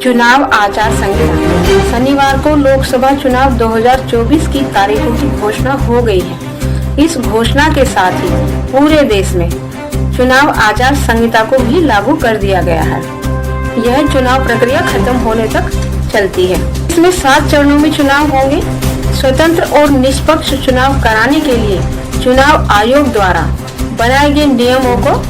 चुनाव आचार संहिता। शनिवार को लोकसभा चुनाव 2024 की तारीखों की घोषणा हो गई है। इस घोषणा के साथ ही पूरे देश में चुनाव आचार संहिता को भी लागू कर दिया गया है। यह चुनाव प्रक्रिया खत्म होने तक चलती है। इसमें 7 चरणों में चुनाव होंगे। स्वतंत्र और निष्पक्ष चुनाव कराने के लिए चुनाव आयोग द्वारा बनाए गए नियमों को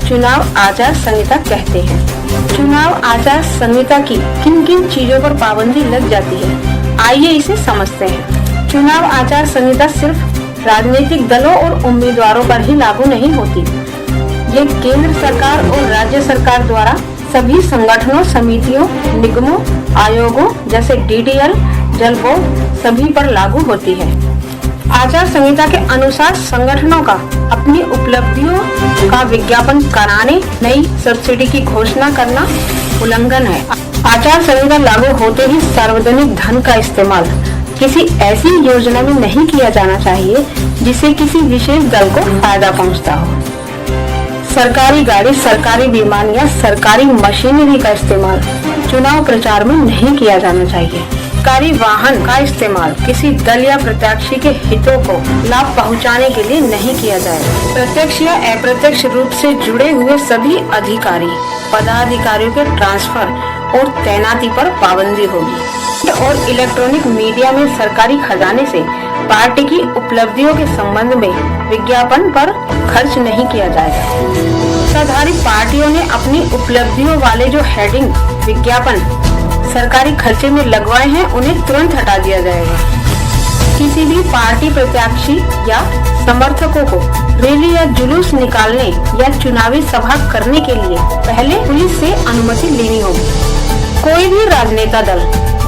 चुनाव आचार संहिता कहते हैं। चुनाव आचार संहिता की किन किन चीजों पर पाबंदी लग जाती है, आइए इसे समझते हैं। चुनाव आचार संहिता सिर्फ राजनीतिक दलों और उम्मीदवारों पर ही लागू नहीं होती। ये केंद्र सरकार और राज्य सरकार द्वारा सभी संगठनों, समितियों, निगमों, आयोगों जैसे DDL, जल बोर्ड सभी पर लागू होती है। आचार संहिता के अनुसार संगठनों का अपनी उपलब्धियों का विज्ञापन कराने, नई सब्सिडी की घोषणा करना उल्लंघन है। आचार संहिता लागू होते ही सार्वजनिक धन का इस्तेमाल किसी ऐसी योजना में नहीं किया जाना चाहिए जिससे किसी विशेष दल को फायदा पहुंचता हो। सरकारी गाड़ी, सरकारी विमान या सरकारी मशीनरी का इस्तेमाल चुनाव प्रचार में नहीं किया जाना चाहिए। सरकारी वाहन का इस्तेमाल किसी दल या प्रत्याशी के हितों को लाभ पहुंचाने के लिए नहीं किया जाएगा। प्रत्यक्ष या अप्रत्यक्ष रूप से जुड़े हुए सभी अधिकारी, पदाधिकारियों के ट्रांसफर और तैनाती पर पाबंदी होगी। और इलेक्ट्रॉनिक मीडिया में सरकारी खजाने से पार्टी की उपलब्धियों के संबंध में विज्ञापन पर खर्च नहीं किया जाएगा। सत्ताधारी पार्टियों ने अपनी उपलब्धियों वाले जो हेडिंग विज्ञापन सरकारी खर्चे में लगवाए हैं, उन्हें तुरंत हटा दिया जाएगा। किसी भी पार्टी प्रत्याशी या समर्थकों को रैली या जुलूस निकालने या चुनावी सभा करने के लिए पहले पुलिस से अनुमति लेनी होगी। कोई भी राजनेता दल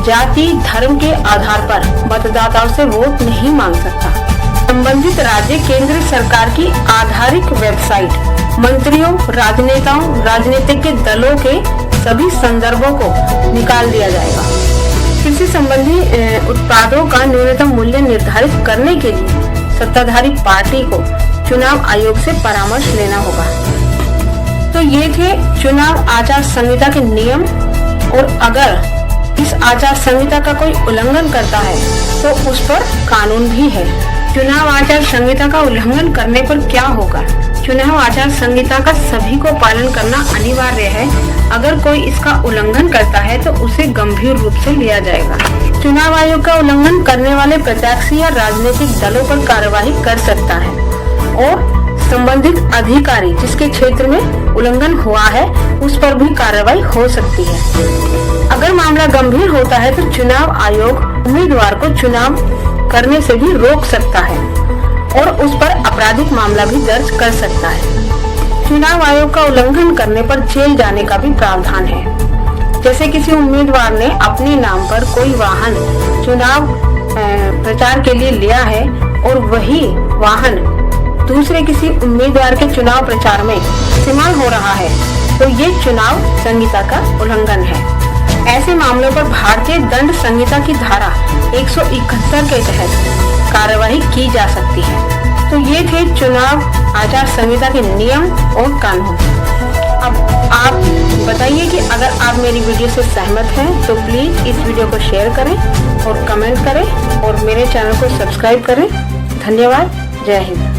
जाति, धर्म के आधार पर मतदाताओं से वोट नहीं मांग सकता। संबंधित राज्य केंद्र सरकार की आधारित वेबसाइट मंत्रियों, राजनेताओं, राजनीतिक दलों के सभी संदर्भों को निकाल दिया जाएगा। कृषि संबंधी उत्पादों का न्यूनतम मूल्य निर्धारित करने के लिए सत्ताधारी पार्टी को चुनाव आयोग से परामर्श लेना होगा। तो ये थे चुनाव आचार संहिता के नियम। और अगर इस आचार संहिता का कोई उल्लंघन करता है तो उस पर कानून भी है। चुनाव आचार संहिता का उल्लंघन करने पर क्या होगा? चुनाव आचार संहिता का सभी को पालन करना अनिवार्य है। अगर कोई इसका उल्लंघन करता है तो उसे गंभीर रूप से लिया जाएगा। चुनाव आयोग का उल्लंघन करने वाले प्रत्याशी या राजनीतिक दलों पर कार्रवाई कर सकता है और संबंधित अधिकारी जिसके क्षेत्र में उल्लंघन हुआ है उस पर भी कार्रवाई हो सकती है। अगर मामला गंभीर होता है तो चुनाव आयोग उम्मीदवार को चुनाव करने से भी रोक सकता है और उस पर आपराधिक मामला भी दर्ज कर सकता है। चुनाव आयोग का उल्लंघन करने पर जेल जाने का भी प्रावधान है। जैसे किसी उम्मीदवार ने अपने नाम पर कोई वाहन चुनाव प्रचार के लिए लिया है और वही वाहन दूसरे किसी उम्मीदवार के चुनाव प्रचार में इस्तेमाल हो रहा है तो ये चुनाव संहिता का उल्लंघन है। ऐसे मामलों पर भारतीय दंड संहिता की धारा 171 के तहत कार्रवाई की जा सकती है। तो ये थे चुनाव आचार संहिता के नियम और कानून। अब आप बताइए कि अगर आप मेरी वीडियो से सहमत हैं तो प्लीज इस वीडियो को शेयर करें और कमेंट करें और मेरे चैनल को सब्सक्राइब करें। धन्यवाद। जय हिंद।